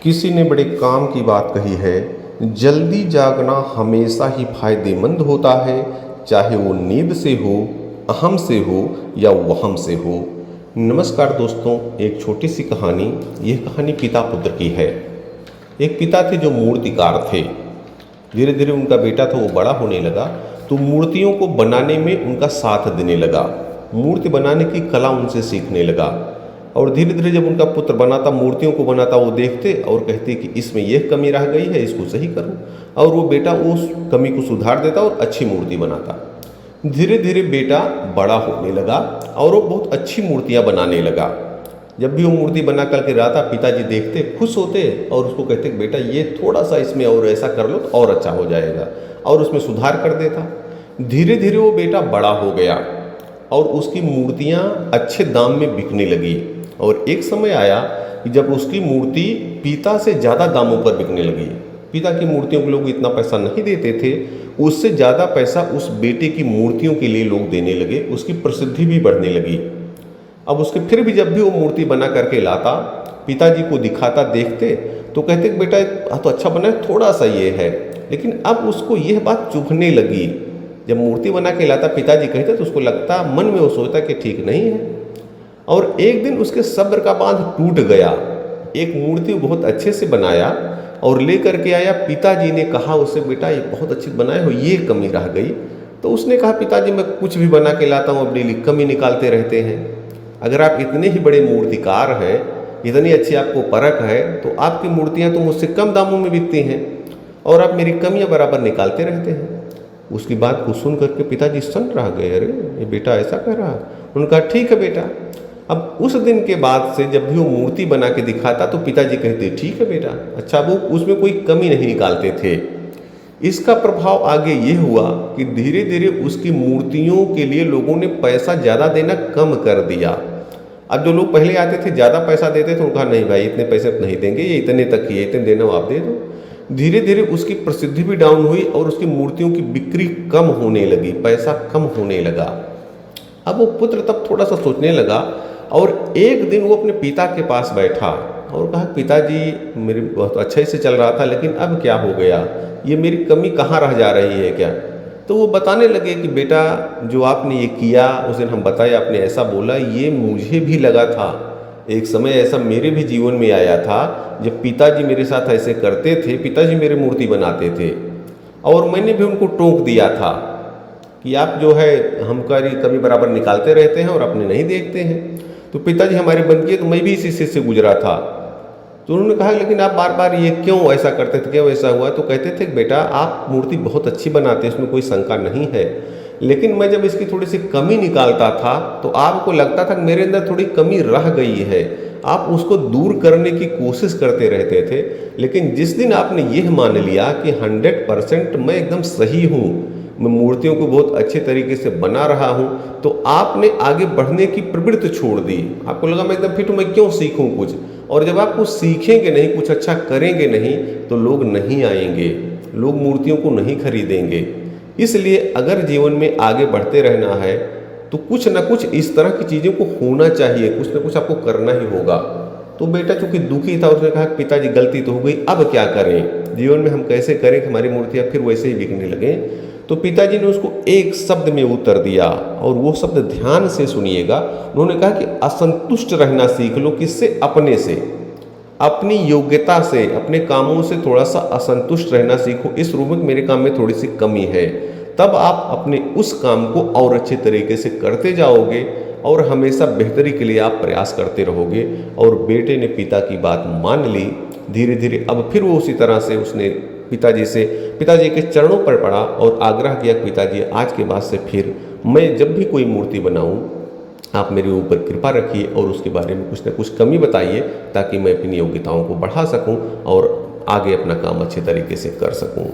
किसी ने बड़े काम की बात कही है, जल्दी जागना हमेशा ही फायदेमंद होता है, चाहे वो नींद से हो, अहम से हो या वहम से हो। नमस्कार दोस्तों, एक छोटी सी कहानी। यह कहानी पिता पुत्र की है। एक पिता थे जो मूर्तिकार थे। धीरे धीरे उनका बेटा था वो बड़ा होने लगा, तो मूर्तियों को बनाने में उनका साथ देने लगा। मूर्ति बनाने की कला उनसे सीखने लगा। और धीरे धीरे जब उनका पुत्र बनाता, मूर्तियों को बनाता, वो देखते और कहते कि इसमें यह कमी रह गई है, इसको सही करो। और वो बेटा उस कमी को सुधार देता और अच्छी मूर्ति बनाता। धीरे धीरे बेटा बड़ा होने लगा और वो बहुत अच्छी मूर्तियाँ बनाने लगा। जब भी वो मूर्ति बना करके लाता, पिताजी देखते, खुश होते और उसको कहते बेटा ये थोड़ा सा इसमें और ऐसा कर लो तो और अच्छा हो जाएगा, और उसमें सुधार कर देता। धीरे धीरे वो बेटा बड़ा हो गया और उसकी मूर्तियाँ अच्छे दाम में बिकने लगी। और एक समय आया कि जब उसकी मूर्ति पिता से ज़्यादा दामों पर बिकने लगी। पिता की मूर्तियों को लोग इतना पैसा नहीं देते थे, उससे ज़्यादा पैसा उस बेटे की मूर्तियों के लिए लोग देने लगे। उसकी प्रसिद्धि भी बढ़ने लगी। अब उसके फिर भी जब भी वो मूर्ति बना करके लाता, पिताजी को दिखाता, देखते तो कहते कि बेटा तो अच्छा बना है, थोड़ा सा ये है। लेकिन अब उसको यह बात चुभने लगी। जब मूर्ति बना के लाता, पिताजी कहते तो उसको लगता, मन में वो सोचता कि ठीक नहीं है। और एक दिन उसके सब्र का बांध टूट गया। एक मूर्ति बहुत अच्छे से बनाया और ले करके आया। पिताजी ने कहा उससे, बेटा ये बहुत अच्छी बनाए हो, ये कमी रह गई। तो उसने कहा, पिताजी मैं कुछ भी बना के लाता हूँ, अब डेली कमी निकालते रहते हैं। अगर आप इतने ही बड़े मूर्तिकार हैं, इतनी अच्छी आपको परख है, तो आपकी मूर्तियाँ तो मुझसे कम दामों में बिकती हैं और आप मेरी कमियाँ बराबर निकालते रहते हैं। उसकी बात को सुन करके पिताजी सन्न रह गए। अरे ये बेटा ऐसा कह रहा। उन्होंने कहा ठीक है बेटा। अब उस दिन के बाद से जब भी वो मूर्ति बना के दिखाता तो पिताजी कहते ठीक है बेटा। अच्छा, वो उसमें कोई कमी नहीं निकालते थे। इसका प्रभाव आगे ये हुआ कि धीरे धीरे उसकी मूर्तियों के लिए लोगों ने पैसा ज़्यादा देना कम कर दिया। अब जो लोग पहले आते थे ज़्यादा पैसा देते थे, उनका नहीं भाई इतने पैसे नहीं देंगे, ये इतने तक ही है, इतने देना हो आप दे दो। धीरे धीरे उसकी प्रसिद्धि भी डाउन हुई और उसकी मूर्तियों की बिक्री कम होने लगी, पैसा कम होने लगा। अब वो पुत्र तब थोड़ा सा सोचने लगा और एक दिन वो अपने पिता के पास बैठा और कहा, पिताजी मेरी बहुत अच्छे से चल रहा था, लेकिन अब क्या हो गया, ये मेरी कमी कहाँ रह जा रही है क्या। तो वो बताने लगे कि बेटा जो आपने ये किया, उस दिन हम बताए, आपने ऐसा बोला, ये मुझे भी लगा था। एक समय ऐसा मेरे भी जीवन में आया था जब पिताजी मेरे साथ ऐसे करते थे। पिताजी मेरे मूर्ति बनाते थे और मैंने भी उनको टोक दिया था कि आप जो है हमारी कमी बराबर निकालते रहते हैं और अपने नहीं देखते हैं। तो पिताजी हमारी बनती है, तो मैं भी इसी चीज़ से गुजरा था। तो उन्होंने कहा लेकिन आप बार बार ये क्यों ऐसा करते थे, क्यों ऐसा हुआ। तो कहते थे बेटा आप मूर्ति बहुत अच्छी बनाते हैं, उसमें कोई शंका नहीं है, लेकिन मैं जब इसकी थोड़ी सी कमी निकालता था तो आपको लगता था कि मेरे अंदर थोड़ी कमी रह गई है। आप उसको दूर करने की कोशिश करते रहते थे। लेकिन जिस दिन आपने यह मान लिया कि 100% मैं एकदम सही हूँ, मैं मूर्तियों को बहुत अच्छे तरीके से बना रहा हूँ, तो आपने आगे बढ़ने की प्रवृत्ति छोड़ दी। आपको लगा मैं एकदम फिट हूँ, मैं क्यों सीखूँ कुछ। और जब आप कुछ सीखेंगे नहीं, कुछ अच्छा करेंगे नहीं, तो लोग नहीं आएंगे, लोग मूर्तियों को नहीं खरीदेंगे। इसलिए अगर जीवन में आगे बढ़ते रहना है तो कुछ ना कुछ इस तरह की चीज़ों को होना चाहिए, कुछ ना कुछ आपको करना ही होगा। तो बेटा चूंकि दुखी था, उसने कहा पिताजी गलती तो हो गई, अब क्या करें, जीवन में हम कैसे करें कि हमारी मूर्तियाँ फिर वैसे ही बिकने लगें। तो पिताजी ने उसको एक शब्द में उत्तर दिया और वो शब्द ध्यान से सुनिएगा। उन्होंने कहा कि असंतुष्ट रहना सीख लो। किससे? अपने से, अपनी योग्यता से, अपने कामों से थोड़ा सा असंतुष्ट रहना सीखो। इस रूप में मेरे काम में थोड़ी सी कमी है, तब आप अपने उस काम को और अच्छे तरीके से करते जाओगे और हमेशा बेहतरी के लिए आप प्रयास करते रहोगे। और बेटे ने पिता की बात मान ली। धीरे धीरे अब फिर वो उसी तरह से उसने पिताजी के चरणों पर पड़ा और आग्रह किया, पिताजी आज के बाद से फिर मैं जब भी कोई मूर्ति बनाऊं, आप मेरे ऊपर कृपा रखिए और उसके बारे में कुछ ना कुछ कमी बताइए, ताकि मैं अपनी योग्यताओं को बढ़ा सकूं और आगे अपना काम अच्छे तरीके से कर सकूं।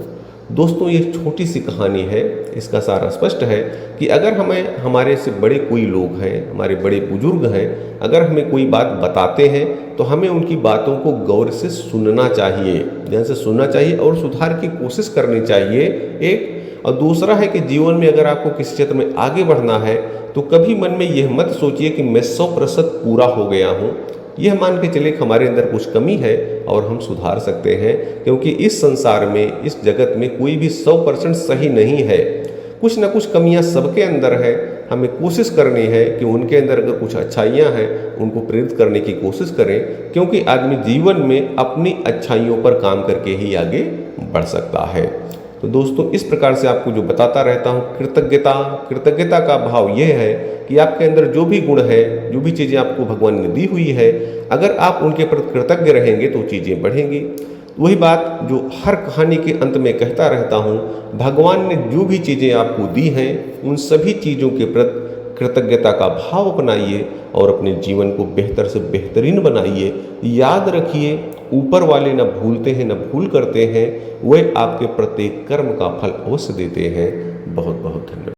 दोस्तों ये छोटी सी कहानी है, इसका सारा स्पष्ट है कि अगर हमें हमारे से बड़े कोई लोग हैं, हमारे बड़े बुजुर्ग हैं, अगर हमें कोई बात बताते हैं तो हमें उनकी बातों को गौर से सुनना चाहिए, ध्यान से सुनना चाहिए और सुधार की कोशिश करनी चाहिए। एक और दूसरा है कि जीवन में अगर आपको किसी क्षेत्र में आगे बढ़ना है तो कभी मन में यह मत सोचिए कि मैं 100% पूरा हो गया हूँ। यह मान के चले कि हमारे अंदर कुछ कमी है और हम सुधार सकते हैं, क्योंकि इस संसार में, इस जगत में कोई भी 100% सही नहीं है। कुछ ना कुछ कमियां सबके अंदर है। हमें कोशिश करनी है कि उनके अंदर अगर कुछ अच्छाइयां हैं उनको प्रेरित करने की कोशिश करें, क्योंकि आदमी जीवन में अपनी अच्छाइयों पर काम करके ही आगे बढ़ सकता है। तो दोस्तों, इस प्रकार से आपको जो बताता रहता हूँ, कृतज्ञता का भाव यह है कि आपके अंदर जो भी गुण है, जो भी चीज़ें आपको भगवान ने दी हुई है, अगर आप उनके प्रति कृतज्ञ रहेंगे तो चीज़ें बढ़ेंगी। वही बात जो हर कहानी के अंत में कहता रहता हूँ, भगवान ने जो भी चीज़ें आपको दी हैं उन सभी चीज़ों के प्रति कृतज्ञता का भाव अपनाइए और अपने जीवन को बेहतर से बेहतरीन बनाइए। याद रखिए, ऊपर वाले न भूलते हैं न भूल करते हैं, वे आपके प्रत्येक कर्म का फल अवश्य देते हैं। बहुत बहुत धन्यवाद।